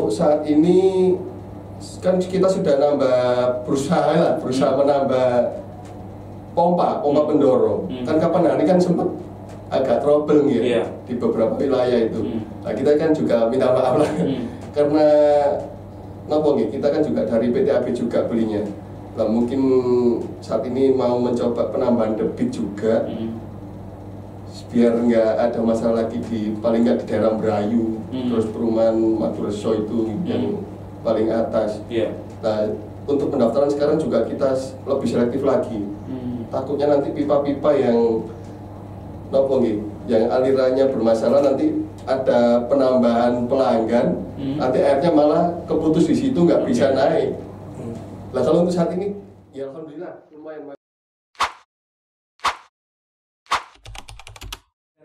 Saat ini kan kita sudah berusaha menambah pompa pendorong. Kan kapan hari kan sempat agak trouble ya di beberapa wilayah itu. Nah, kita kan juga minta maaf lah karena kita kan juga dari PTAB juga belinya. Nah, mungkin saat ini mau mencoba penambahan debit juga biar nggak ada masalah lagi paling nggak di daerah Merayu, terus perumahan Madureso itu yang paling atas. Nah, untuk pendaftaran sekarang juga kita lebih selektif lagi. Takutnya nanti pipa-pipa yang yang alirannya bermasalah, nanti ada penambahan pelanggan, nanti airnya malah keputus di situ, nggak bisa naik. Nah, kalau untuk saat ini ya alhamdulillah lumayan.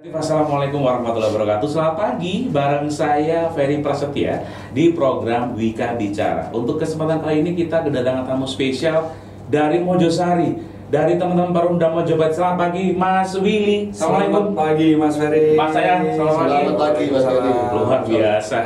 Assalamualaikum warahmatullahi wabarakatuh. Selamat pagi, bareng saya Ferry Prasetya di program Wika Bicara. Untuk kesempatan kali ini kita kedatangan tamu spesial dari Mojosari, dari teman-teman Perumda Mojopahit. Selamat pagi Mas Willy. Selamat pagi Mas Ferry. Mas Sayang, Selamat pagi Mas Ferry. Luar biasa.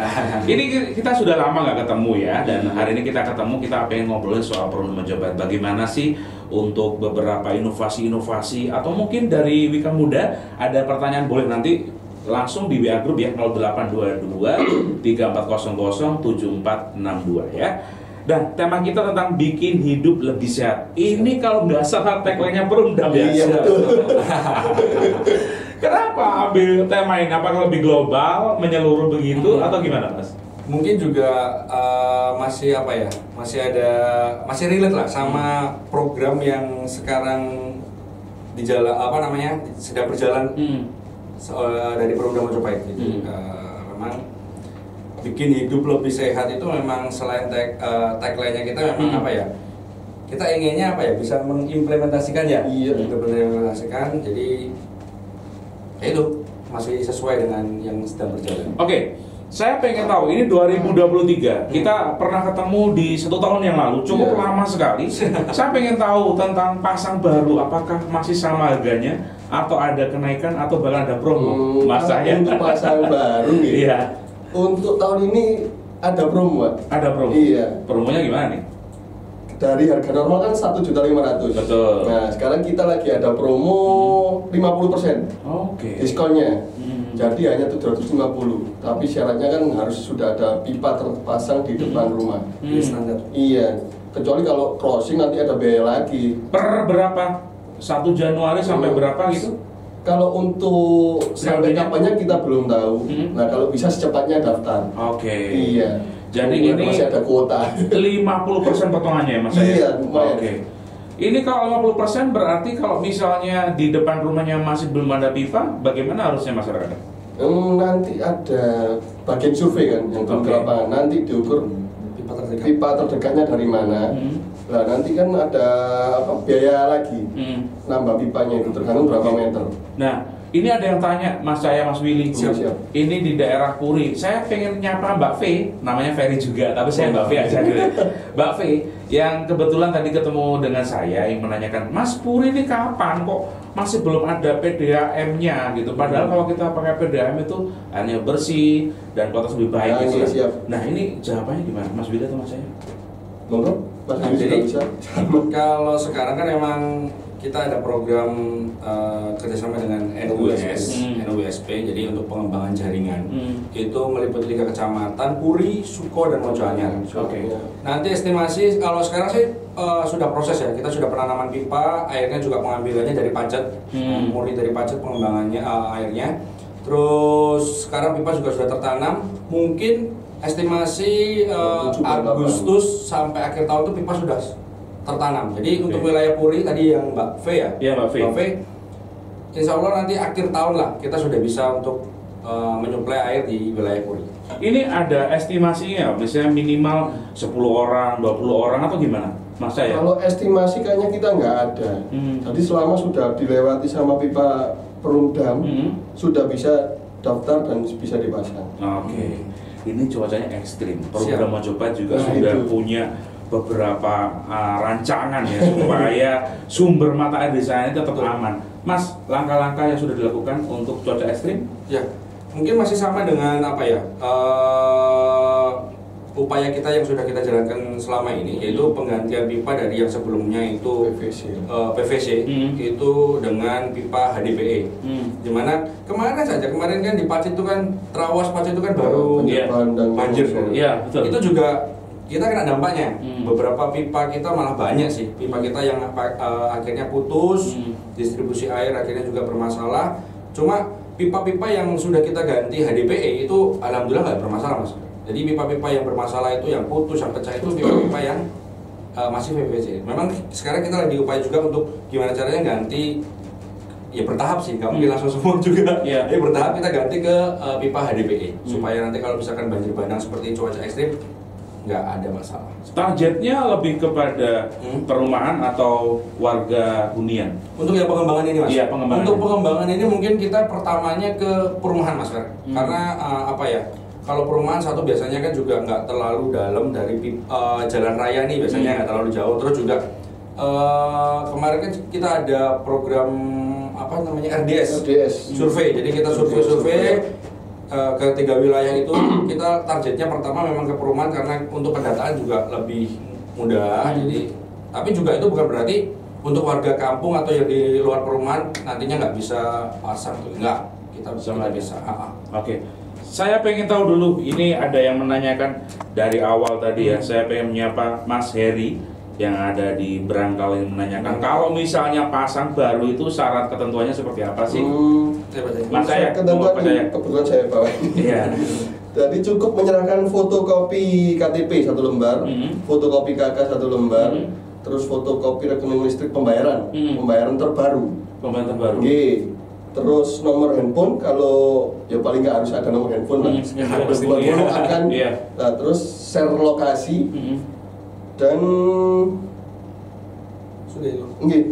Ini kita sudah lama nggak ketemu ya, dan hari ini kita ketemu, kita pengen ngobrolin soal Perumda Mojopahit. Bagaimana sih untuk beberapa inovasi-inovasi, atau mungkin dari Wika Muda ada pertanyaan, boleh nanti langsung di WA Group ya, 0822 3400 7462 ya. Dan tema kita tentang bikin hidup lebih sehat. Ini kalau nggak salah tagline-nya Perumda ya. Iya betul. Kenapa ambil tema ini? Apakah lebih global, menyeluruh begitu, atau gimana Mas? Mungkin juga masih masih relate lah sama program yang sekarang sedang berjalan dari Perumda Mojopahit. Jadi memang bikin hidup lebih sehat itu memang selain tagline-nya kita memang kita inginnya bisa mengimplementasikan implementasikan. Jadi ya itu masih sesuai dengan yang sedang berjalan. Oke. Saya pengen tahu, ini 2023, kita pernah ketemu di 1 tahun yang lalu, cukup lama sekali. Saya pengen tahu tentang pasang baru, apakah masih sama harganya, atau ada kenaikan, atau bahkan ada promo? Mas saya untuk pasang baru ya. Iya. Untuk tahun ini ada promo, Pak. Ada promo? Iya. Promonya gimana nih? Dari harga normal kan 1.500.000. Betul. Nah, sekarang kita lagi ada promo 50%. Oke. Diskonnya. Jadi hanya 750, tapi syaratnya kan harus sudah ada pipa terpasang di depan rumah. Standar. Iya, kecuali kalau crossing nanti ada biaya lagi. Per berapa? 1 Januari sampai berapa gitu? Kalau untuk sampai kapannya kita belum tahu. Nah, kalau bisa secepatnya daftar. Oke. Iya. Jadi ini masih ada kuota. 50% potongannya ya Mas saya? Iya, lumayan. Oke. Ini kalau 50% berarti kalau misalnya di depan rumahnya masih belum ada pipa, bagaimana harusnya masyarakat? Nanti ada bagian survei kan yang ke lapangan, nanti diukur pipa terdekatnya dari mana. Nah, nanti kan ada biaya lagi nambah pipanya itu tergantung berapa meter. Nah, ini ada yang tanya Mas Willy. Siap. Ini di daerah Puri. Saya pengen nyapa Mbak V, namanya Ferry juga, tapi saya Mbak V aja dulu. Mbak V, yang kebetulan tadi ketemu dengan saya yang menanyakan, Mas, Puri ini kapan kok masih belum ada PDAM-nya gitu. Padahal kalau kita pakai PDAM itu airnya bersih dan kualitas lebih baik gitu ya. Siap. Nah, ini jawabannya gimana Mas Willy atau Mas saya? Monggo, Mas Willy Jadi bisa. kalau sekarang kan memang kita ada program kerjasama dengan NUSP, jadi untuk pengembangan jaringan itu meliputi 3 kecamatan, Puri, Suko, dan Mojoanyar. Oke. Nanti estimasi kalau sekarang sih sudah proses ya, kita sudah penanaman pipa, airnya juga pengambilannya dari Pacet, murni dari Pacet pengembangannya airnya. Terus sekarang pipa juga sudah tertanam, mungkin estimasi Agustus sampai akhir tahun itu pipa sudah tertanam. Jadi untuk wilayah Puri tadi yang Mbak V ya? Iya Mbak V. Insya Allah nanti akhir tahun lah kita sudah bisa untuk menyuplai air di wilayah Puri. Ini ada estimasinya, misalnya minimal 10 orang, 20 orang atau gimana? Mas saya? Kalau estimasi kayaknya kita nggak ada. Jadi selama sudah dilewati sama pipa Perumdam, sudah bisa daftar dan bisa dipasang. Oke. Ini cuacanya ekstrim. Perumda Mojopahit juga sudah punya beberapa rancangan ya supaya sumber mata air di sana tetap aman. Mas, langkah-langkah yang sudah dilakukan untuk cuaca ekstrim? Ya, mungkin masih sama dengan upaya kita yang sudah kita jalankan selama ini, yaitu penggantian pipa dari yang sebelumnya itu PVC itu dengan pipa HDPE. Dimana kemarin kan di Pacet itu kan Trawas Pacet itu kan baru banjir. Iya, betul. Itu juga kita kena dampaknya. Beberapa pipa kita malah banyak sih, pipa kita yang akhirnya putus, distribusi air akhirnya juga bermasalah. Cuma pipa-pipa yang sudah kita ganti HDPE itu alhamdulillah nggak bermasalah, Mas. Jadi pipa-pipa yang bermasalah itu, yang putus, yang pecah itu pipa-pipa yang masih PVC. Memang sekarang kita lagi upaya juga untuk gimana caranya ganti, ya bertahap sih, nggak mungkin langsung semua juga. Jadi bertahap kita ganti ke pipa HDPE supaya nanti kalau misalkan banjir bandang seperti cuaca ekstrim nggak ada masalah. Targetnya lebih kepada perumahan atau warga hunian? Untuk yang pengembangan ini, Mas? Iya, pengembangan. Untuk pengembangan ini mungkin kita pertamanya ke perumahan, Mas. Karena apa ya? Kalau perumahan satu biasanya kan juga nggak terlalu dalam dari jalan raya nih, biasanya nggak terlalu jauh. Terus juga kemarin kan kita ada program apa namanya RDS survei. Jadi kita survei ke 3 wilayah itu. Kita targetnya pertama memang ke perumahan karena untuk pendataan juga lebih mudah. Jadi tapi juga itu bukan berarti untuk warga kampung atau yang di luar perumahan nantinya nggak bisa pasang tuh, nggak, kita bisa. Oke. Saya pengen tahu dulu, ini ada yang menanyakan dari awal tadi ya, saya pengen menyapa Mas Heri yang ada di Berangkal yang menanyakan, kalau misalnya pasang baru itu syarat ketentuannya seperti apa sih? Mas saya, ketentuan kebetulan saya bawa. Iya. Jadi cukup menyerahkan fotokopi KTP 1 lembar, fotokopi KK 1 lembar, terus fotokopi rekening listrik pembayaran terbaru. Pembayaran terbaru. Terus nomor handphone, kalau ya paling nggak harus ada nomor handphone lah. Harus akan. Nah, terus share lokasi dan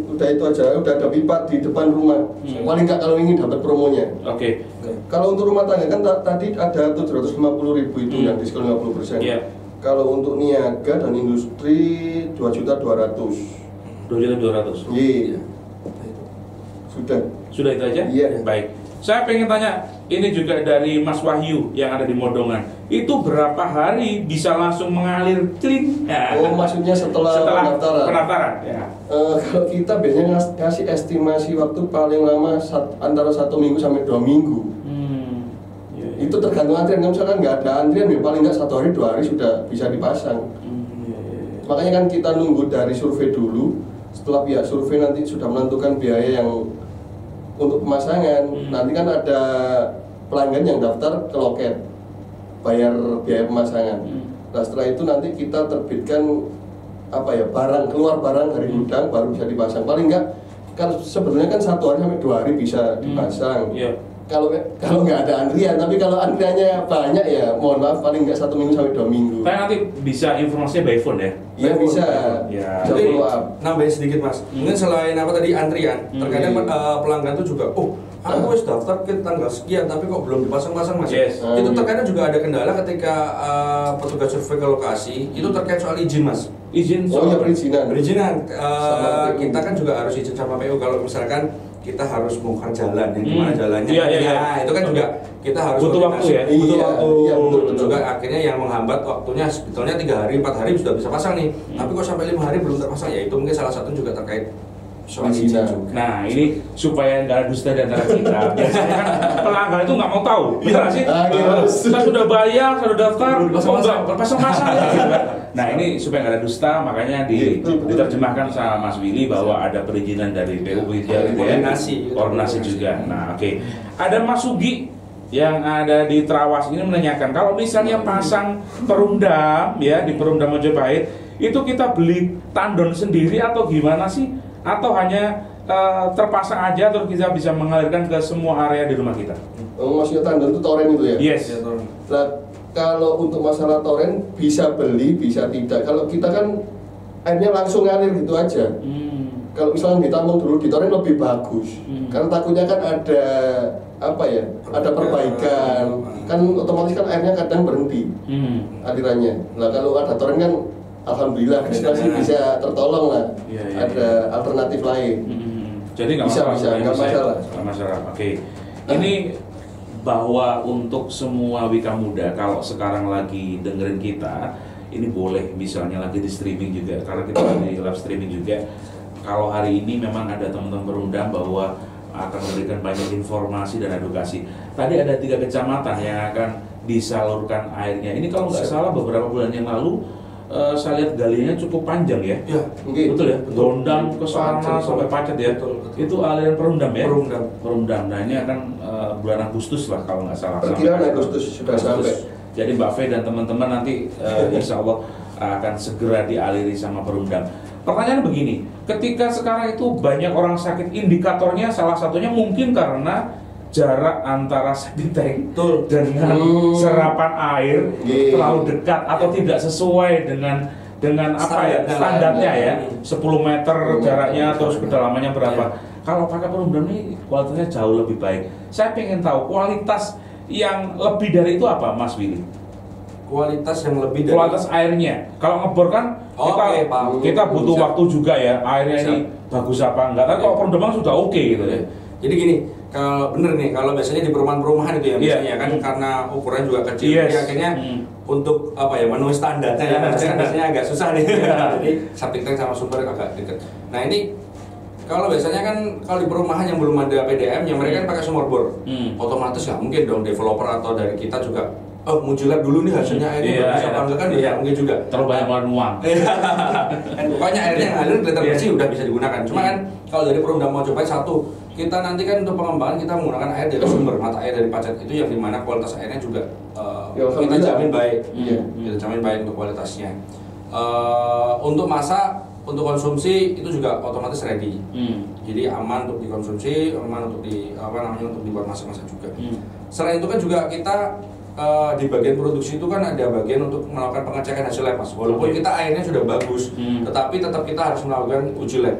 udah itu aja. Udah ada pipa di depan rumah. Paling nggak kalau ingin dapat promonya. Kalau untuk rumah tangga kan tadi ada 750.000 itu yang diskon 50%. Kalau untuk niaga dan industri 2.200.000. 2.200.000. Iya. Sudah itu aja? Iya. Baik. Saya pengen tanya, ini juga dari Mas Wahyu yang ada di Modongan. Itu berapa hari bisa langsung mengalir clean? Oh, maksudnya setelah pendaftaran? Ya. Kalau kita biasanya ngasih estimasi waktu paling lama antara 1 minggu sampai 2 minggu. Itu tergantung antrian. Kalau misalkan nggak ada antrian, ya paling nggak 1 hari 2 hari sudah bisa dipasang. Makanya kan kita nunggu dari survei dulu. Setelah pihak survei nanti sudah menentukan biaya yang untuk pemasangan, nanti kan ada pelanggan yang daftar ke loket bayar biaya pemasangan. Nah setelah itu nanti kita terbitkan keluar barang dari gudang baru bisa dipasang. Paling enggak, kalau sebetulnya kan 1 hari sampai 2 hari bisa dipasang. Kalau nggak ada antrian, tapi kalau antriannya banyak ya mohon maaf paling nggak 1 minggu sampai 2 minggu. Tapi nanti bisa informasinya by phone ya? Iya bisa. Jadi nambahin sedikit Mas. Mungkin selain tadi antrian, terkadang pelanggan itu juga, aku harus daftar ke tanggal sekian, tapi kok belum dipasang-pasang Mas. Itu terkadang juga ada kendala ketika petugas survei ke lokasi, itu terkait soal izin Mas. Izin perizinan. Kita kan juga harus izin sama PU kalau misalkan kita harus bongkar jalan, yang dimana jalannya itu kan juga kita harus butuh waktu ya, betul. Juga akhirnya yang menghambat waktunya sebetulnya 3 hari 4 hari sudah bisa pasang nih, tapi kok sampai 5 hari belum terpasang, ya itu mungkin salah satu juga terkait soal izin juga. Nah ini supaya nggak ada dusta di antara kita. Biasanya kan pelanggan itu nggak mau tahu, betul nggak sih? Kita sudah bayar, sudah daftar, pasang-pasang. Nah ini supaya nggak ada dusta, makanya diterjemahkan sama Mas Willy bahwa ada perizinan dari PU, koordinasi juga. Nah oke. Ada Mas Sugi yang ada di Trawas ini menanyakan, kalau misalnya pasang perumdam ya di Perumdam Mojopahit, itu kita beli tandon sendiri atau gimana sih? Atau hanya terpasang aja terus kita bisa mengalirkan ke semua area di rumah kita? Maksudnya tandon itu toren itu ya? Yes. Nah, kalau untuk masalah toren bisa beli, bisa tidak. Kalau kita kan airnya langsung ngalir gitu aja. Kalau misalnya ditampung dulu di toren lebih bagus. Karena takutnya kan ada ada perbaikan. Kan otomatis kan airnya kadang berhenti alirannya. Nah kalau ada toren kan alhamdulillah masih bisa tertolong lah. Ada alternatif lain. Jadi nggak bisa nggak masalah. Oke. Ini bahwa untuk semua Wika Muda kalau sekarang lagi dengerin kita, ini boleh misalnya lagi di streaming juga, karena kita lagi live streaming juga. Kalau hari ini memang ada teman-teman berundang bahwa akan memberikan banyak informasi dan edukasi. Tadi ada 3 kecamatan yang akan disalurkan airnya. Ini kalau nggak salah beberapa bulan yang lalu saya lihat galiannya cukup panjang ya. Ya, betul ya. Gondang ke sana sampai Pacet ya. Betul. Itu aliran Perumdam ya. Perumdam. Nah ini akan bulan Agustus lah kalau nggak salah. Perkiraan Agustus sudah sampai. Jadi Mbak Fe dan teman-teman nanti insya Allah akan segera dialiri sama Perumdam. Pertanyaan begini, ketika sekarang itu banyak orang sakit, indikatornya salah satunya mungkin karena jarak antara septic tank dengan serapan air terlalu dekat atau tidak sesuai dengan apa ya standarnya ya, 10 meter jaraknya terus kedalamannya berapa. Kalau pakai Perumdam ini kualitasnya jauh lebih baik. Saya pengen tahu kualitas yang lebih dari itu apa, Mas Willy? Kualitas yang lebih dari kualitas airnya. Kalau ngebor kan kita butuh waktu juga ya, airnya ini bagus apa enggak. Tapi kalau Perumdam sudah oke gitu ya. Jadi gini, kalau bener nih, kalau biasanya di perumahan-perumahan itu ya biasanya kan karena ukuran juga kecil, jadi akhirnya untuk apa ya memenuhi standarnya, standarnya agak susah nih. Jadi septic tank sama sumber agak dekat. Nah ini kalau biasanya kan kalau di perumahan yang belum ada PDM, yang mereka kan pakai sumur bor, otomatis nggak mungkin dong developer atau dari kita juga muncul dulu nih hasilnya airnya bisa apa enggak kan ya mungkin juga terlalu banyak uang. Kan pokoknya airnya yang ngalir kelihatan bersih udah bisa digunakan. Cuma kan kalau dari Perumdam mau coba satu, kita nanti kan untuk pengembangan kita menggunakan air dari sumber mata air dari Pacet itu yang dimana kualitas airnya juga kita jamin baik, kita jamin baik untuk kualitasnya. Untuk masak, untuk konsumsi itu juga otomatis ready. Jadi aman untuk dikonsumsi, aman untuk untuk dibuat masak-masak juga. Selain itu kan juga kita di bagian produksi itu kan ada bagian untuk melakukan pengecekan hasil lab, Mas. Walaupun kita airnya sudah bagus, tetapi tetap kita harus melakukan uji lab.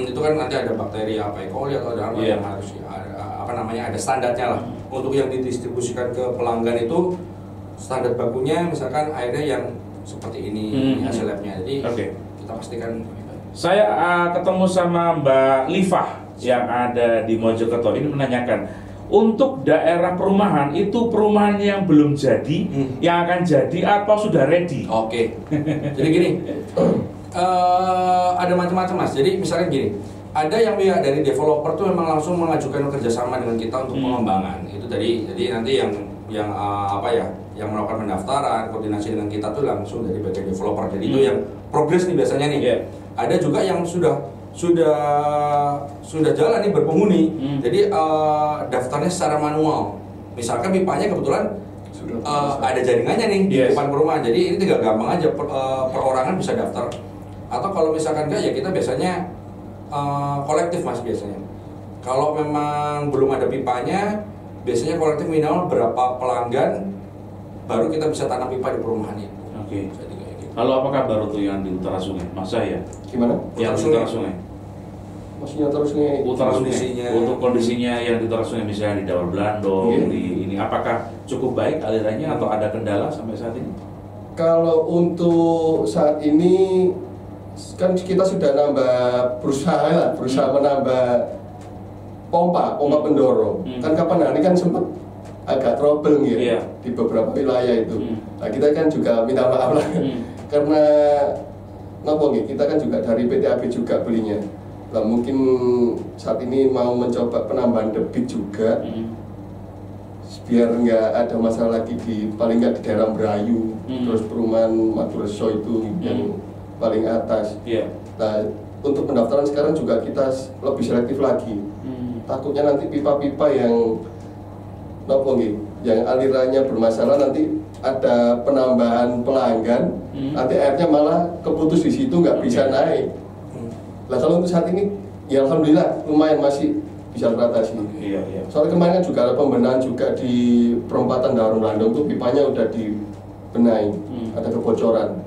Itu kan nanti ada bakteri E. coli atau ada apa yang harus ada standarnya lah. Untuk yang didistribusikan ke pelanggan itu standar bakunya misalkan airnya yang seperti ini hasil labnya. Jadi kita pastikan. Saya ketemu sama Mbak Livah yang ada di Mojokerto ini menanyakan, untuk daerah perumahan itu perumahan yang belum jadi, yang akan jadi atau sudah ready? Jadi gini, ada macam-macam, Mas. Jadi misalnya gini, ada yang dari developer tuh memang langsung mengajukan kerjasama dengan kita untuk pengembangan. Itu jadi nanti yang yang melakukan pendaftaran, koordinasi dengan kita tuh langsung dari bagian developer. Jadi itu yang progres nih biasanya nih. Ada juga yang sudah jalan nih berpenghuni. Jadi daftarnya secara manual. Misalkan pipanya kebetulan ada jaringannya nih di depan perumahan. Jadi ini tinggal gampang aja perorangan bisa daftar. Atau kalau misalkan enggak ya kita biasanya kolektif, Mas, biasanya. Kalau memang belum ada pipanya, biasanya kolektif minimal berapa pelanggan baru kita bisa tanam pipa di perumahan itu. Jadi kayak gitu. Lalu apa kabar tuh yang di utara sungai? Masa ya? Gimana? Yang di utara sungai. Maksudnya utara sungai. Untuk kondisinya yang di utara sungai, misalnya di Dawar Blandong, di ini apakah cukup baik alirannya atau ada kendala sampai saat ini? Kalau untuk saat ini kan kita sudah berusaha menambah pompa pendorong. Kan kapan hari kan sempat agak trouble gitu di beberapa wilayah itu. Nah, kita kan juga minta maaf lah karena kita kan juga dari PTAB juga belinya. Nah, mungkin saat ini mau mencoba penambahan debit juga biar nggak ada masalah lagi paling nggak di daerah Merayu, terus perumahan Madureso itu yang paling atas. Nah, untuk pendaftaran sekarang juga kita lebih selektif lagi. Takutnya nanti pipa-pipa yang yang alirannya bermasalah, nanti ada penambahan pelanggan, nanti airnya malah keputus di situ nggak bisa naik. Nah, kalau untuk saat ini ya alhamdulillah lumayan masih bisa teratasi. Soalnya kemarin kan juga ada pembenahan juga di perempatan Dawar Blandong tuh, pipanya udah dibenahi, ada kebocoran.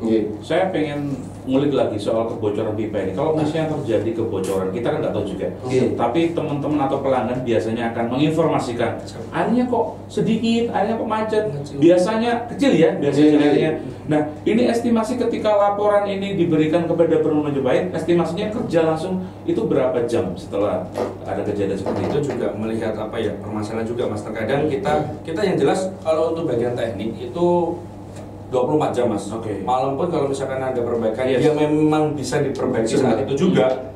Nggih. Saya pengen ngulik lagi soal kebocoran pipa ini. Kalau misalnya terjadi kebocoran, kita kan nggak tahu juga. Oke. Tapi teman-teman atau pelanggan biasanya akan menginformasikan, airnya kok sedikit, airnya kok macet. Biasanya kecil ya, biasanya Iya. airnya. Nah, ini estimasi ketika laporan ini diberikan kepada Perum Majapahit, estimasinya kerja langsung itu berapa jam setelah ada kejadian seperti itu? Itu juga melihat apa ya, permasalahan juga Mas. Terkadang kita yang jelas kalau untuk bagian teknik itu 24 jam Mas. Oke. Malam pun kalau misalkan ada perbaikan Yes. yang memang bisa diperbaiki saat itu juga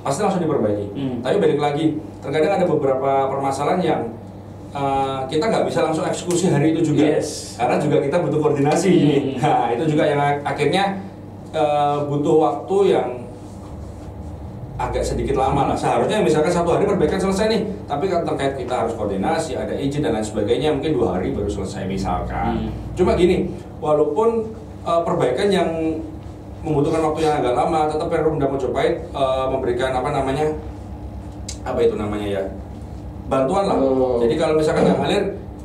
pasti langsung diperbaiki. Tapi balik lagi, terkadang ada beberapa permasalahan yang kita nggak bisa langsung eksekusi hari itu juga. Yes. Karena juga kita butuh koordinasi ini. Nah, itu juga yang akhirnya butuh waktu yang agak sedikit lama lah. Seharusnya misalkan 1 hari perbaikan selesai nih, tapi kan terkait kita harus koordinasi, ada izin dan lain sebagainya, mungkin 2 hari baru selesai misalkan. Cuma gini, walaupun perbaikan yang membutuhkan waktu yang agak lama, tetap Perum dan Majapahit memberikan apa itu namanya ya, bantuan lah. Jadi kalau misalkan nggak ngalir,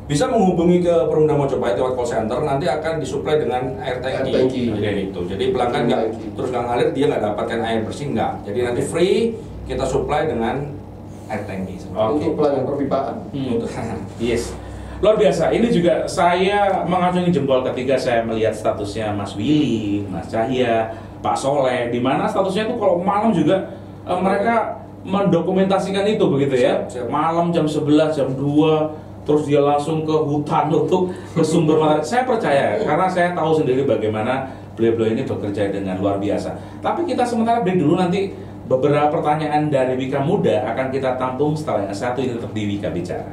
bisa menghubungi ke Perum dan Majapahit lewat call center, nanti akan disuplai dengan air tangki. Jadi itu. Jadi pelanggan nggak terus nggak ngalir, dia nggak dapatkan air bersih nggak. Jadi nanti free kita supply dengan air tangki. Untuk pelanggan perpipaan. Yes. Luar biasa. Ini juga saya mengacungi jempol ketika saya melihat statusnya Mas Willy, Mas Cahya, Pak Soleh, di mana statusnya itu kalau malam juga mereka mendokumentasikan itu begitu ya. Malam jam 11, jam 2, terus dia langsung ke hutan untuk ke sumber materi. Saya percaya karena saya tahu sendiri bagaimana beliau-beliau ini bekerja dengan luar biasa. Tapi kita sementara break dulu, nanti beberapa pertanyaan dari Wika Muda akan kita tampung setelah yang satu ini tetap di Wika Bicara.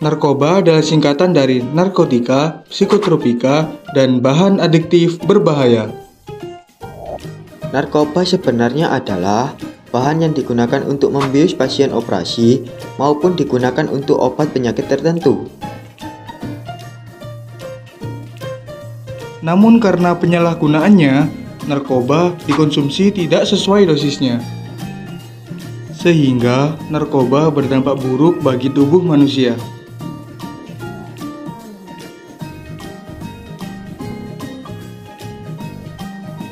Narkoba adalah singkatan dari narkotika, psikotropika, dan bahan adiktif berbahaya. Narkoba sebenarnya adalah bahan yang digunakan untuk membius pasien operasi maupun digunakan untuk obat penyakit tertentu. Namun karena penyalahgunaannya, narkoba dikonsumsi tidak sesuai dosisnya. Sehingga narkoba berdampak buruk bagi tubuh manusia.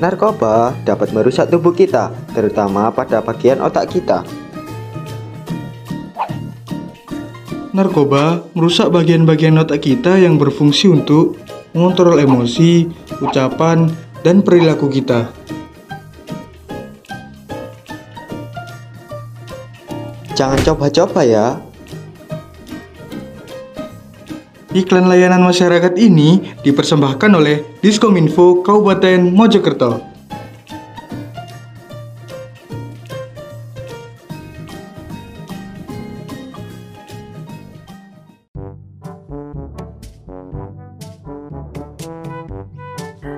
Narkoba dapat merusak tubuh kita, terutama pada bagian otak kita. Narkoba merusak bagian-bagian otak kita yang berfungsi untuk mengontrol emosi, ucapan, dan perilaku kita. Jangan coba-coba ya. Iklan layanan masyarakat ini dipersembahkan oleh Diskominfo Kabupaten Mojokerto.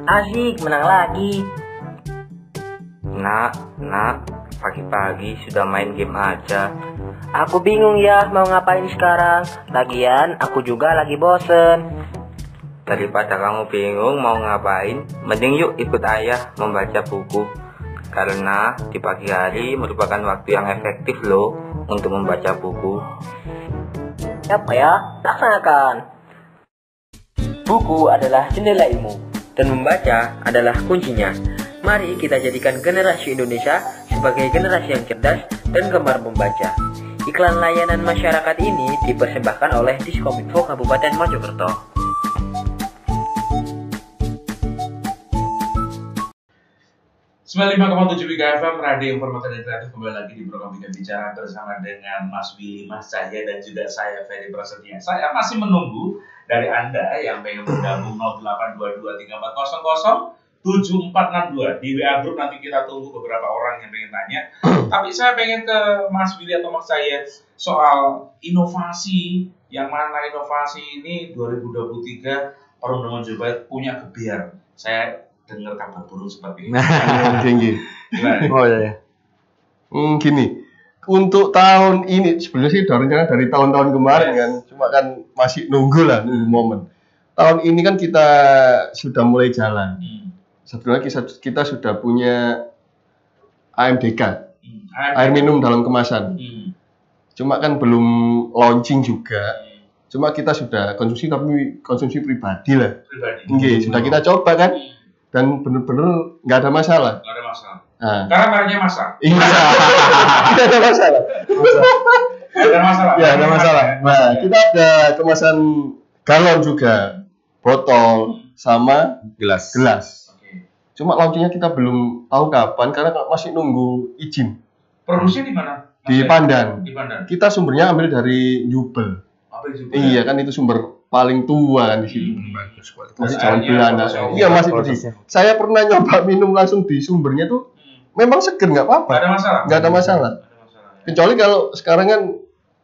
Asik, menang lagi. Nak, pagi-pagi sudah main game aja. Aku bingung ya mau ngapain sekarang. Lagian aku juga lagi bosen. Daripada kamu bingung mau ngapain, mending yuk ikut ayah membaca buku. Karena di pagi hari merupakan waktu yang efektif loh untuk membaca buku. Siapa ya? Laksanakan. Buku adalah jendela ilmu dan membaca adalah kuncinya. Mari kita jadikan generasi Indonesia sebagai generasi yang cerdas dan gemar membaca. Iklan layanan masyarakat ini dipersembahkan oleh Diskominfo Kabupaten Mojokerto. Sembilan 95,7 Wika FM, Radio Informatif dan Kreatif, kembali lagi di program Wika Bicara bersama dengan Mas Willy, Mas Cahya, dan juga saya Ferry Prasetya. Saya masih menunggu dari Anda yang pengen bergabung 082234007462 di WA Group. Nanti kita tunggu beberapa orang yang pengen tanya. Tapi saya pengen ke Mas Willy atau Mas Cahya soal inovasi, yang mana inovasi ini 2023 Perum dan Majapahit punya kebiar. Saya dengar kabar burung seperti ini. Tinggi. Oh ya. Gini, untuk tahun ini sebenarnya sih udah rencana dari tahun-tahun kemarin kan, cuma kan masih nunggu momen. Tahun ini kan kita sudah mulai jalan. Sebenarnya kita sudah punya AMDK, air minum dalam kemasan. Cuma kan belum launching juga. Cuma kita sudah konsumsi, tapi konsumsi pribadi lah. Sudah kita coba kan, dan benar-benar nggak ada masalah. Nggak ada masalah. Nah. Karena mereknya Masa. Iya. Tidak ada masalah. Ada masalah. Ya, ada masalah. Nah, kita ada kemasan galon juga, botol sama Gelas. Cuma launchingnya kita belum tahu kapan karena masih nunggu izin. Produksinya di mana? Di Pandan. Di Pandan. Kita sumbernya ambil dari Jubel. Iya kan, itu sumber paling tua kan di situ. Masih zaman Belanda. Iya, masih bersih. Saya pernah nyoba minum langsung di sumbernya tuh, memang seger, nggak apa-apa. Nggak ada masalah. Kecuali kalau sekarang kan,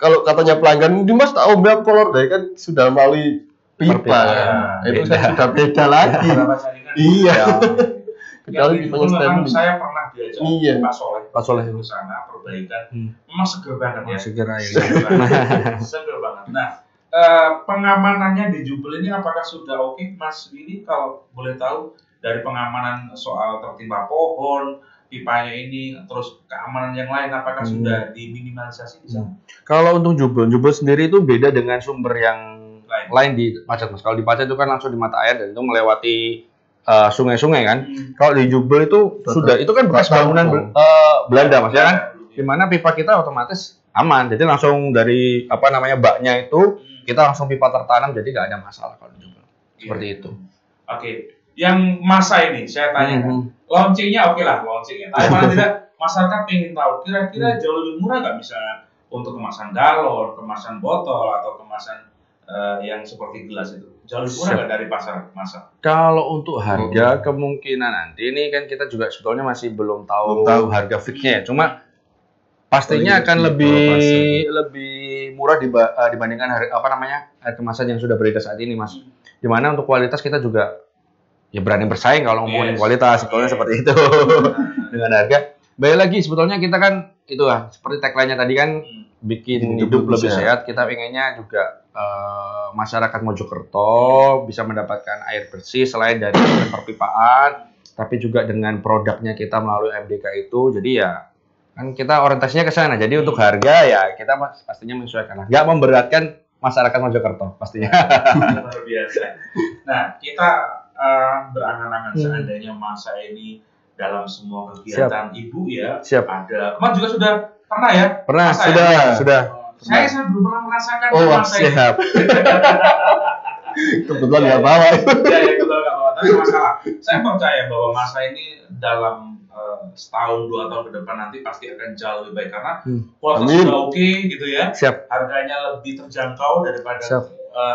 kalau katanya pelanggan, Dimas tak ombak kolor deh kan sudah melalui pipa. Itu saya sudah beda lagi. Iya. Kecuali pipanya standar. Saya pernah diajak Pak Soleh ke sana perbaikan. Memang seger banget ya. Seger aja. Seger banget. Nah, pengamanannya di Jubel ini apakah sudah oke, Mas Willy? Kalau boleh tahu dari pengamanan soal tertimpa pohon, pipanya ini, terus keamanan yang lain, apakah sudah diminimalisasi di sana? Kalau untuk Jubel sendiri itu beda dengan sumber yang lain di Pacet, Mas. Kalau di Pacet itu kan langsung di mata air dan itu melewati sungai-sungai kan. Kalau di Jubel itu sudah, itu kan bekas bangunan Belanda, Mas, ya kan? Dimana pipa kita otomatis aman. Jadi langsung dari baknya itu kita langsung pipa tertanam, jadi nggak ada masalah kalau di Jubel. Seperti itu. Oke. Yang Masa ini saya tanya, launchingnya oke lah, launchingnya. Tapi malah tidak, masyarakat ingin tahu kira-kira jauh lebih murah nggak misalnya untuk kemasan galon, kemasan botol, atau kemasan yang seperti gelas itu? Jauh lebih murah nggak dari pasar Masa? Kalau untuk harga kemungkinan nanti ini kan kita juga sebetulnya masih belum tahu harga fixnya ya. Cuma pastinya akan lebih murah dibandingkan air kemasan yang sudah beredar saat ini, Mas. Dimana untuk kualitas kita juga ya berani bersaing kalau ngomongin kualitas, sebetulnya seperti itu. Dengan harga. Baik lagi sebetulnya kita kan itu seperti tagline-nya tadi kan, bikin hidup lebih sehat. Kita pengennya juga masyarakat Mojokerto bisa mendapatkan air bersih selain dari perpipaan, tapi juga dengan produknya kita melalui MDK itu. Jadi ya kan kita orientasinya ke sana. Jadi untuk harga ya kita pastinya menyesuaikan. Nggak memberatkan masyarakat Mojokerto pastinya. Luar biasa. Nah, kita berangan-angan seandainya Masa ini dalam semua kegiatan ibu ya. Ada. Kemarin juga sudah pernah ya? Pernah, sudah. Saya belum pernah merasakan Masa ini. Kebetulan nggak bawa. Ya, kebetulan nggak bawa. Tapi masalah. Saya percaya bahwa Masa ini dalam setahun 2 tahun ke depan nanti pasti akan jauh lebih baik karena kualitas sudah oke gitu ya. Harganya lebih terjangkau daripada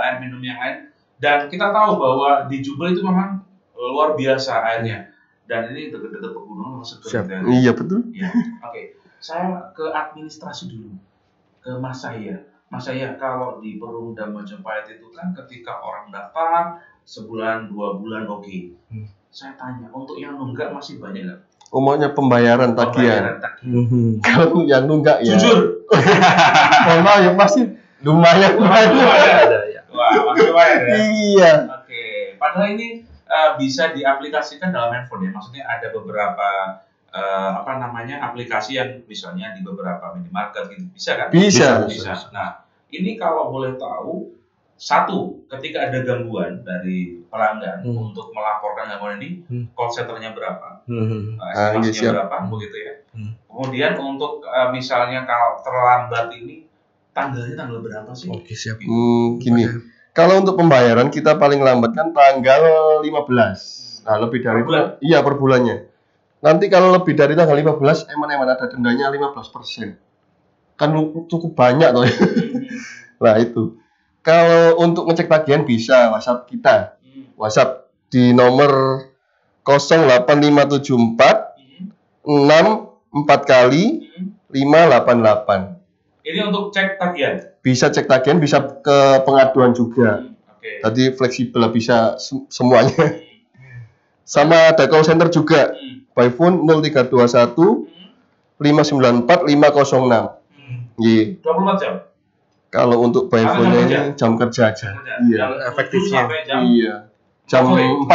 air minum yang lain. Dan kita tahu bahwa di Jubel itu memang luar biasa airnya. Dan ini dekat-dekat pegunungan seger. Iya betul. Ya. Oke. Saya ke administrasi dulu. Ke Mas Saya. Mas Saya, kalau di Perumda Majapahit itu kan ketika orang datang sebulan 2 bulan oke. Saya tanya, untuk yang nunggak masih banyak nggak? Umumnya pembayaran tagihan. Kalau yang nunggak ya. Jujur. Kalau yang masih lumayan. Wah, masih lumayan ya. Iya. Oke. Padahal ini bisa diaplikasikan dalam handphone ya. Maksudnya ada beberapa aplikasi yang misalnya di beberapa minimarket gitu. Bisa kan? Bisa. Nah, ini kalau boleh tahu, satu, ketika ada gangguan dari pelanggan untuk melaporkan gangguan ini, call center-nya berapa? Estimasinya berapa? Begitu ya. Kemudian untuk misalnya kalau terlambat ini, tanggalnya tanggal berapa sih? Oke, siap. Gini, kalau untuk pembayaran kita paling lambat kan tanggal 15. Nah, lebih dari itu, iya per bulannya. Nanti kalau lebih dari tanggal 15, emang ada dendanya 15%. Kan cukup banyak toh. Nah, itu. Kalau untuk ngecek tagihan bisa WhatsApp kita. WhatsApp di nomor 08574 6 kali 588. Ini untuk cek tagihan. Bisa cek tagihan, bisa ke pengaduan juga. Jadi fleksibel, bisa semuanya. Sama ada call center juga. By phone 0321 594 506. Iya. 24 jam. Kalau untuk by phone-nya ini jam kerja aja. Iya, efektifnya. Iya. Jam 4.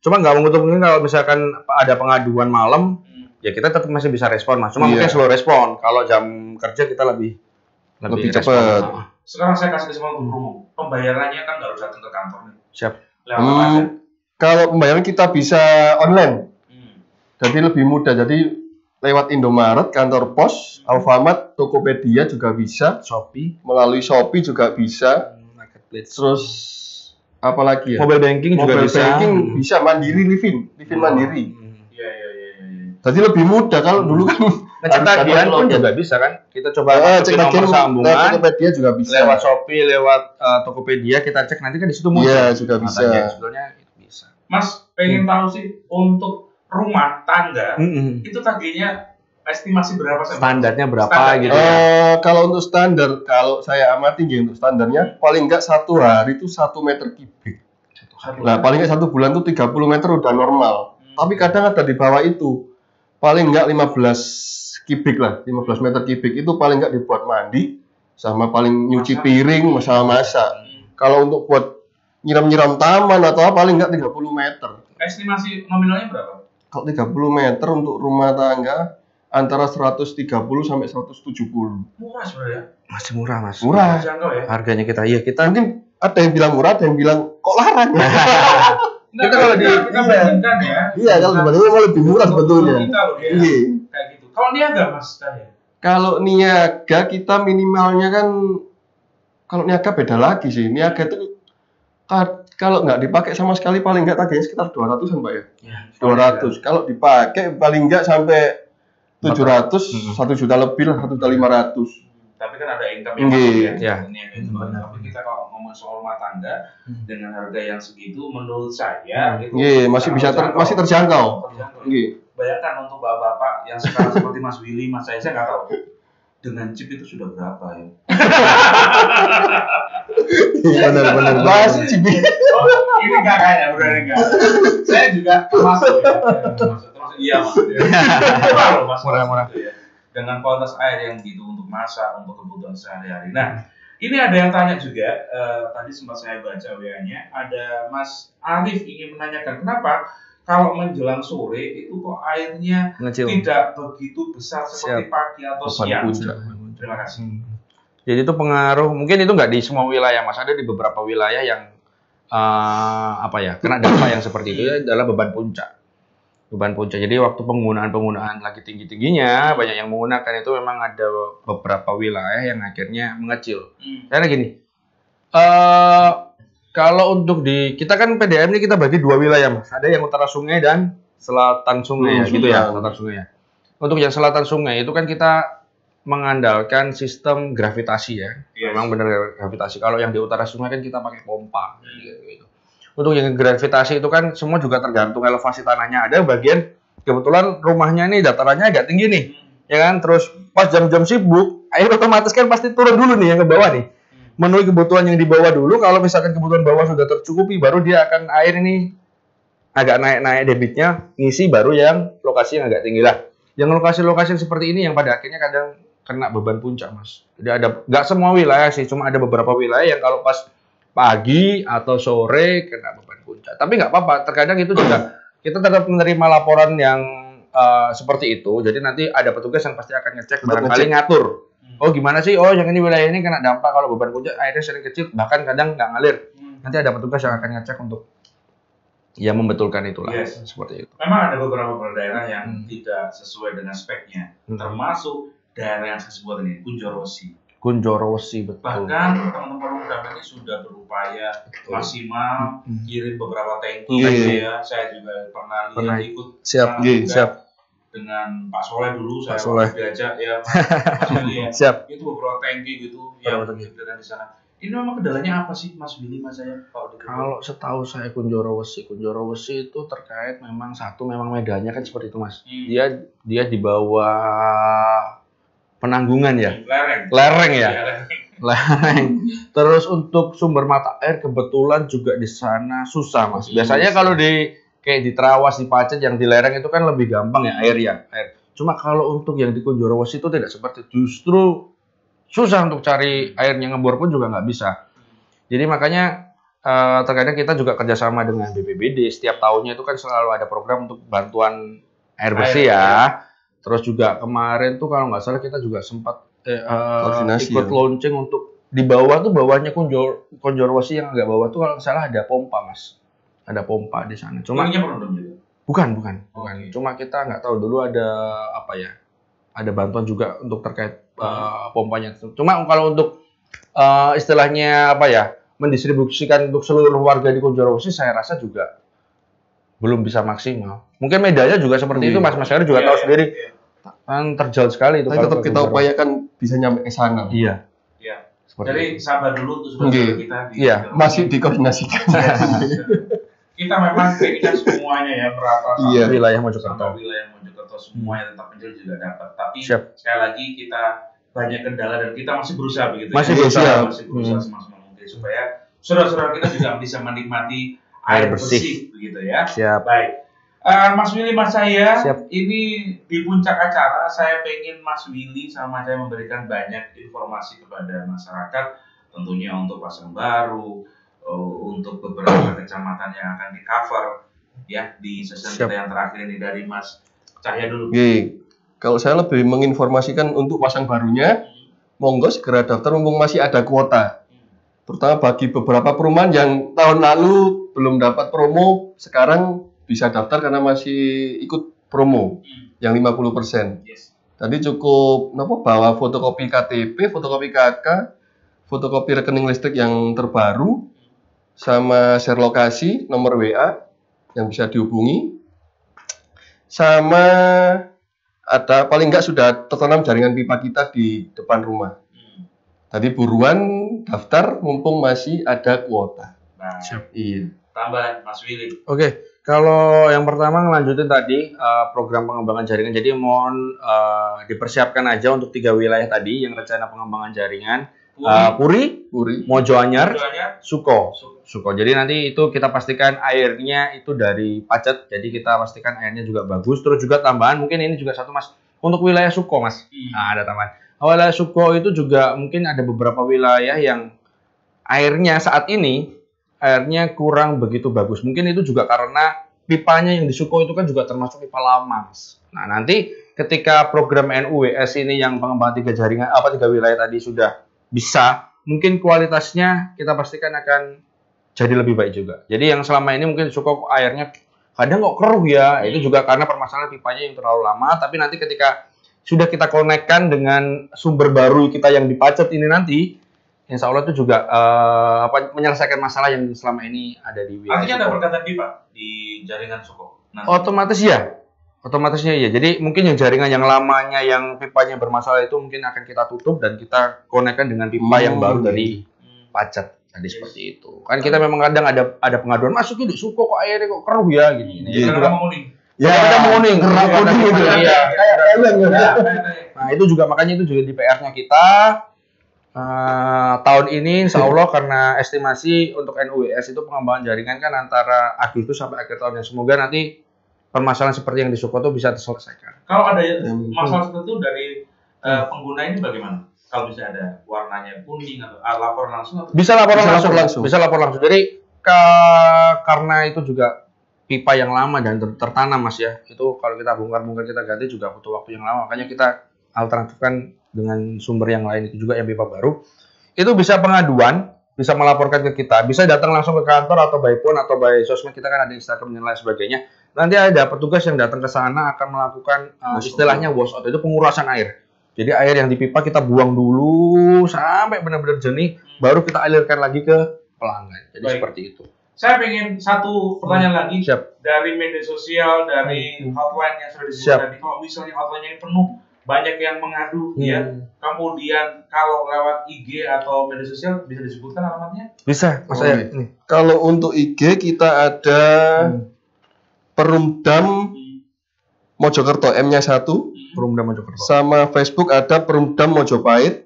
Cuma nggak menutup mungkin kalau misalkan ada pengaduan malam, ya kita tetap masih bisa respon mas. Cuma Iya. mungkin slow respon. Kalau jam kerja kita lebih Lebih respon. cepat. Sekarang saya kasih kesempatan untuk promo. Pembayarannya kan nggak harus datang ke kantor nih. Siap. Lewat apa aja? Kalau pembayaran kita bisa online, Hmm. jadi lebih mudah. Jadi lewat Indomaret, kantor pos, Alfamart, Tokopedia juga bisa. Shopee, Melalui Shopee juga bisa. Marketplace. Terus apa lagi ya? Mobile banking juga Mobile bisa. banking bisa, Mandiri Livin Mandiri. Iya. Jadi lebih mudah. Kalau dulu kan Ngecek tagihan pun juga bisa kan. Kita coba masukin nomor sambungan Tokopedia juga bisa. lewat Shopee, lewat Tokopedia kita cek nanti kan di situ muncul. Iya, juga bisa. Matanya, sebetulnya itu bisa. Mas pengen tahu sih untuk rumah tangga itu tagihnya estimasi berapa sih? Standarnya berapa Standar. gitu ya. Kalau untuk standar, kalau saya amati untuk standarnya paling enggak 1 hari itu 1 meter kubik. Nah, paling enggak 1 bulan tuh 30 meter udah normal. Tapi kadang ada di bawah itu. Paling enggak 15 kubik lah, 15 meter kubik itu paling enggak dibuat mandi sama paling nyuci piring, masak-masak. Kalau untuk buat nyiram-nyiram taman atau apa paling enggak 30 meter. Estimasi nominalnya berapa? Kalau 30 meter untuk rumah tangga antara 130 sampai 170. Murah sebenarnya. Masih murah mas. Murah. Jangkau ya. Harganya kita, iya kita Mungkin ada yang bilang murah, ada yang bilang kok larang. Kita kalau di- kita bandingkan ya. Iya, kalau dibandingin malah lebih murah sebetulnya. Kita loh ya. Iya. Kayak gitu. Kalau niaga Mas saya. Kalau niaga kita minimalnya kan, kalau niaga beda lagi sih. Niaga itu kalau nggak dipakai sama sekali paling nggak tagihnya sekitar 200-an Pak ya. 200. Kalau dipakai paling nggak sampai 700, 1 juta lebih lah, 1.500.000. Tapi kan ada income yang Iya. masuk Iya. Niaga itu. Tapi kita kalau ngomong soal rumah tangga dengan harga yang segitu menurut saya itu Iya, masih bisa masih terjangkau. Terjangkau. Iya. Bayangkan untuk bapak-bapak yang sekarang seperti Mas Willy, Mas saya nggak tahu dengan chip itu sudah berapa ya? Benar-benar. Masih cibi. Oh, ini nggak kayaknya, udah enggak. Saya juga masuk ya. Termasuk iya mas. Murah loh mas. Murah-murah. Gitu ya. Dengan kualitas air yang gitu untuk masak, untuk kebutuhan sehari-hari. Nah, ini ada yang tanya juga. Tadi sempat saya baca WA-nya. Ada Mas Arif ingin menanyakan kenapa kalau menjelang sore itu kok airnya Ngecil. tidak begitu besar seperti pagi atau Beban siang. puncak. Terima kasih. Jadi itu pengaruh, mungkin itu nggak di semua wilayah mas, ada di beberapa wilayah yang kena dampak yang seperti itu adalah beban puncak. Beban puncak. Jadi waktu penggunaan lagi tingginya banyak yang menggunakan itu memang ada beberapa wilayah yang akhirnya mengecil. Karena gini, kalau untuk kita kan PDM ini kita bagi 2 wilayah mas, ada yang utara sungai dan selatan sungai ya, gitu ya, selatan sungai ya. Untuk yang selatan sungai itu kan kita mengandalkan sistem gravitasi ya. Yes. Memang benar gravitasi. Kalau yang di utara sungai kan kita pakai pompa gitu. Untuk yang gravitasi itu kan semua juga tergantung elevasi tanahnya. Ada bagian kebetulan rumahnya nih datarannya agak tinggi nih. Ya kan? Terus pas jam-jam sibuk, air otomatis kan pasti turun dulu nih yang ke bawah nih. Memenuhi kebutuhan yang di bawah dulu. Kalau misalkan kebutuhan bawah sudah tercukupi, baru dia akan air ini agak naik-naik debitnya, ngisi baru yang lokasi yang agak tinggi lah. Yang lokasi-lokasi yang seperti ini yang pada akhirnya kadang kena beban puncak mas. Jadi ada, nggak semua wilayah sih, cuma ada beberapa wilayah yang kalau pas pagi atau sore kena beban puncak. Tapi nggak apa-apa, terkadang itu juga kita tetap menerima laporan yang seperti itu. Jadi nanti ada petugas yang pasti akan ngecek, barangkali ngatur. Oh gimana sih? Oh yang ini wilayah ini kena dampak kalau beban puncak airnya sering kecil, bahkan kadang nggak ngalir. Nanti ada petugas yang akan ngecek untuk ya membetulkan itulah. Yes. Seperti itu. Memang ada beberapa daerah yang tidak sesuai dengan speknya, termasuk daerah yang saya sebut ini, Kunjorosi. Kunjorosi betul. Bahkan teman-teman Pemda ini sudah berupaya maksimal kirim beberapa tanki ya. Saya juga pernah ikut Siap, juga siap. dengan Pak Soleh dulu saya Soleh. diajak ya Mas Willy ya. Siap. Itu beberapa tanki gitu yang dengan di sana. Ini memang kendalanya apa sih Mas Willy Mas saya Kalau setahu saya Kunjorosi itu terkait memang memang medannya kan seperti itu mas. Dia di bawah penanggungan ya. Lereng ya. Lereng. Terus untuk sumber mata air kebetulan juga di sana susah mas. Biasanya kalau kayak di Trawas, di Pacet yang di lereng itu kan lebih gampang ya air. Cuma kalau untuk yang di Kunjorosi itu tidak seperti itu. Justru susah untuk cari airnya, ngebor pun juga nggak bisa. Jadi makanya terkadang kita juga kerjasama dengan BPBD. Setiap tahunnya itu kan selalu ada program untuk bantuan air bersih ya. Terus juga kemarin tuh kalau nggak salah kita juga sempat Koordinasi, ikut ya. launching untuk di bawah tuh, bawahnya Konjorwasi yang agak bawah tuh kalau nggak salah ada pompa, Mas. Ada pompa di sana. Cuma Ininya penonton juga. bukan. Oke. Cuma kita nggak tahu dulu ada apa ya? Ada bantuan juga untuk terkait pompanya. Cuma kalau untuk istilahnya apa ya? Mendistribusikan untuk seluruh warga di Konjorwasi saya rasa juga belum bisa maksimal. Mungkin medianya juga seperti itu, Mas. Mas Heru juga tahu sendiri. Kan terjal sekali itu. Tapi tetap kita upayakan bisa nyampe ke sana. Iya. Iya. Seperti Jadi itu. sabar dulu untuk saudara kita. Iya. Masih dikoordinasikan. Kita memang keinginan semuanya ya merata Iya. Wilayah sampai Mojokerto. wilayah Mojokerto semuanya tetap pencil juga dapat. Tapi Siap. sekali lagi kita banyak kendala dan kita masih berusaha begitu. Masih ya. berusaha. Masih berusaha semaksimal mungkin supaya saudara-saudara kita juga bisa menikmati air bersih begitu ya. Siap. Baik. Mas Willy, Mas saya, Siap. ini di puncak acara saya pengen Mas Willy sama saya memberikan banyak informasi kepada masyarakat, tentunya untuk Pasang Baru, untuk beberapa kecamatan yang akan di cover ya di sesi Siap. kita yang terakhir ini dari Mas Cahya dulu. Oke. Kalau saya lebih menginformasikan untuk Pasang Barunya, monggo segera daftar mumpung masih ada kuota. Terutama bagi beberapa perumahan yang tahun lalu belum dapat promo, sekarang bisa daftar karena masih ikut promo yang 50%. Yes. Tadi cukup bawa fotokopi KTP, fotokopi KK, fotokopi rekening listrik yang terbaru, sama share lokasi, nomor WA yang bisa dihubungi, sama ada paling enggak sudah tertanam jaringan pipa kita di depan rumah. Tadi buruan daftar mumpung masih ada kuota. Nah, Iya. tambah Mas Willy. Oke, kalau yang pertama ngelanjutin tadi program pengembangan jaringan. Jadi mohon dipersiapkan aja untuk 3 wilayah tadi yang rencana pengembangan jaringan. Puri, Mojo Anyar, Suko. Jadi nanti itu kita pastikan airnya itu dari Pacet. Jadi kita pastikan airnya juga bagus. Terus juga tambahan mungkin ini juga satu, Mas, untuk wilayah Suko, Mas. Nah, ada tambahan. Wilayah Suko itu juga mungkin ada beberapa wilayah yang airnya saat ini airnya kurang begitu bagus. Mungkin itu juga karena pipanya yang di Suko itu kan juga termasuk pipa lama, Mas. Nah, nanti ketika program NUWS ini yang pengembangan 3 wilayah tadi sudah bisa, mungkin kualitasnya kita pastikan akan jadi lebih baik juga. Jadi yang selama ini mungkin Suko airnya kadang kok keruh ya, itu juga karena permasalahan pipanya yang terlalu lama. Tapi nanti ketika sudah kita konekkan dengan sumber baru kita yang di Pacet ini nanti, insya Allah itu juga menyelesaikan masalah yang selama ini ada di wilayah. Artinya ada Suko. perkataan pipa di jaringan Suko. Nah, Otomatisnya ya. Jadi mungkin yang jaringan yang lamanya yang pipanya bermasalah itu mungkin akan kita tutup dan kita konekkan dengan pipa yang baru dari Pacet. Jadi seperti itu. Kan kita memang kadang ada pengaduan, masuk di Suko kok airnya kok keruh ya gini. Jadi kita juga mau kuning. ya kita menguning. Iya. Nah, itu juga makanya itu juga di PR-nya kita. Tahun ini insya Allah karena estimasi untuk NUWS itu pengembangan jaringan kan antara Agustus sampai akhir tahun, ya semoga nanti permasalahan seperti yang di Suko itu bisa terselesaikan. Kalau ada masalah tertentu dari pengguna ini bagaimana? Kalau bisa ada warnanya kuning atau lapor langsung atau Bisa lapor langsung. langsung. Bisa lapor langsung. Jadi karena itu juga pipa yang lama dan tertanam, Mas ya. Itu kalau kita bongkar-bongkar kita ganti juga butuh waktu yang lama. Makanya kita alternatifkan dengan sumber yang lain itu juga yang pipa baru. Itu bisa pengaduan, bisa melaporkan ke kita, bisa datang langsung ke kantor atau by phone atau by sosmed, kita kan ada Instagram dan lain sebagainya. Nanti ada petugas yang datang ke sana akan melakukan istilahnya wash out, itu pengurasan air. Jadi air yang di pipa kita buang dulu sampai benar-benar jernih, baru kita alirkan lagi ke pelanggan. Jadi Baik. seperti itu. Saya pengen satu pertanyaan lagi. Siap. Dari media sosial, dari hotline yang sudah disebut Siap. tadi. Kalau misalnya hotline ini penuh, banyak yang mengadu, ya. Kemudian kalau lewat IG atau media sosial bisa disebutkan alamatnya? Bisa, Mas Oh, saya. iya. Ini. Kalau untuk IG kita ada Perumdam Mojokerto, M-nya 1, Perumdam Mojokerto. sama Facebook ada Perumdam Mojopahit.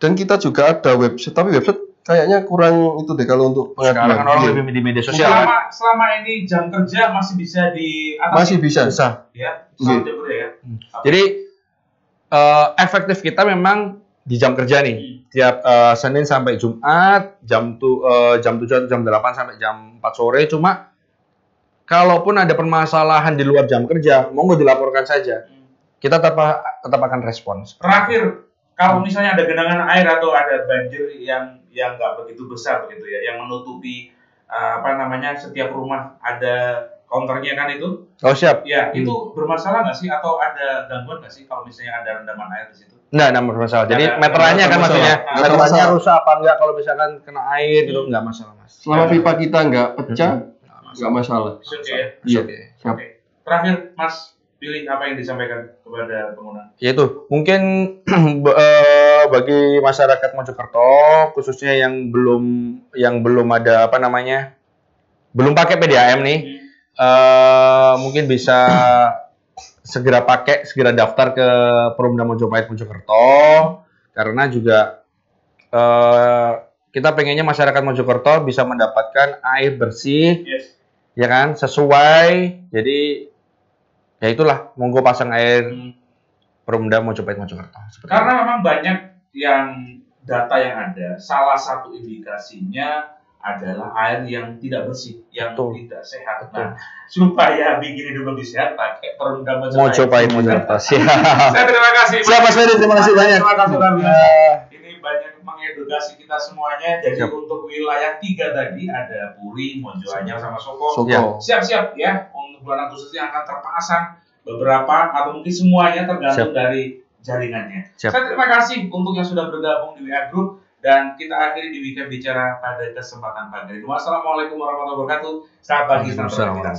Dan kita juga ada website, tapi website kayaknya kurang itu deh kalau untuk Sekarang kan orang Iya. lebih di media sosial. Selama ini jam kerja masih bisa diatasi? Masih bisa. Ya, Iya. selama jam kerja ya. Jadi efektif kita memang di jam kerja nih. Tiap Senin sampai Jumat jam 7 atau jam 8 sampai jam 4 sore. Cuma kalaupun ada permasalahan di luar jam kerja, monggo dilaporkan saja. Kita tetap akan respons. Terakhir, kalau misalnya ada genangan air atau ada banjir yang nggak begitu besar begitu ya, yang menutupi setiap rumah ada counternya kan itu? Oh siap. Ya, itu bermasalah nggak sih atau ada gangguan nggak sih kalau misalnya ada rendaman air di situ? Nggak bermasalah. Jadi meterannya kan maksudnya, meterannya rusak apa enggak kalau misalkan kena air gitu nggak masalah mas. Selama pipa kita nggak pecah, nggak masalah. Oke. Terakhir, Mas pilih apa yang disampaikan kepada pengguna? Yaitu mungkin bagi masyarakat Mojokerto khususnya yang belum ada belum pakai PDAM nih, mungkin bisa segera daftar ke Perumda Mojopahit Mojokerto karena juga kita pengennya masyarakat Mojokerto bisa mendapatkan air bersih, ya kan, sesuai. Jadi ya itulah, monggo pasang air Perumda Mojopahit Mojokerto. Karena memang banyak yang data yang ada, salah satu indikasinya adalah air yang tidak bersih, yang tidak sehat. Nah, supaya bikin hidup lebih sehat, pakai Perumda Mojopahit Mojokerto. Saya terima kasih. Siap Mas Ferry, terima kasih banyak. Ini banyak mengedukasi kita semuanya. Jadi untuk wilayah 3 tadi ada Puri, Mojoanyar sama Soko. Siap-siap ya untuk bulan Agustus yang akan terpasang beberapa atau mungkin semuanya tergantung dari jaringannya. Saya terima kasih untuk yang sudah bergabung di WA Group. Dan kita akhiri di Weekend Bicara pada kesempatan pagi ini. Wassalamualaikum warahmatullahi wabarakatuh. Selamat pagi, selamat beraktivitas.